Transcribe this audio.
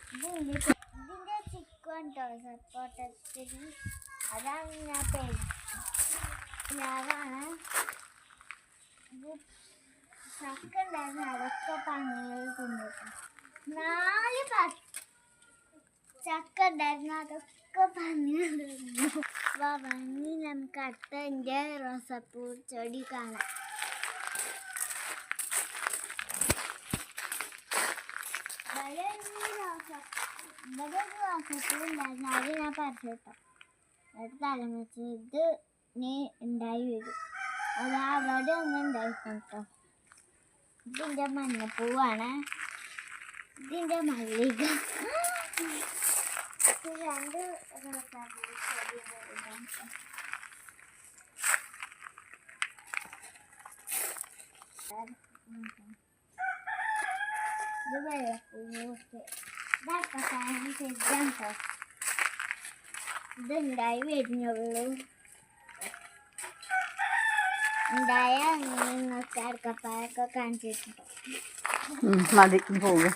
ഇതിന്റെ ചിക്കൻ സപ്പോട്ടത്തിന് അതാണ് ഞാൻ പേര് ഞാനാണ് ചക്ക ഉണ്ടായിരുന്നു അതൊക്കെ പന്നികൾ തിന്നിട്ടു 4 ചക്ക ഉണ്ടായിരുന്നു അതൊക്കെ പന്നികൾ തിന്നു വാങ്ങി നമുക്ക് അടുത്ത എൻ്റെ റോസാപ്പൂ ചെടി കാണാം ഇവിടെ ഒരു റോസാപ്പൂ ഉണ്ടായിരുന്നു അത് ഞാൻ പറിച്ചു കേട്ടോ അത് തലം വെച്ച് ഇത് നീ ഉണ്ടായി വരും അത് അവിടെ ഒന്നും ഉണ്ടായിരിക്കും കേട്ടോ ഇതിൻ്റെ മഞ്ഞപ്പൂവാണ് ഇതിൻ്റെ മല്ലിക ഇത് 2 റോസാപ്പൂ ഇത് വെള്ളപ്പൂവൊക്കെ ഇതൊക്കെ സാധനം ശരിയാണ് കേട്ടോ ഇതുണ്ടായി വരുന്നുള്ളൂ ഉണ്ടായ നിങ്ങൾക്ക് അടക്കപ്പായൊക്കെ കാണിച്ചിട്ടുണ്ടോ മതി പോകും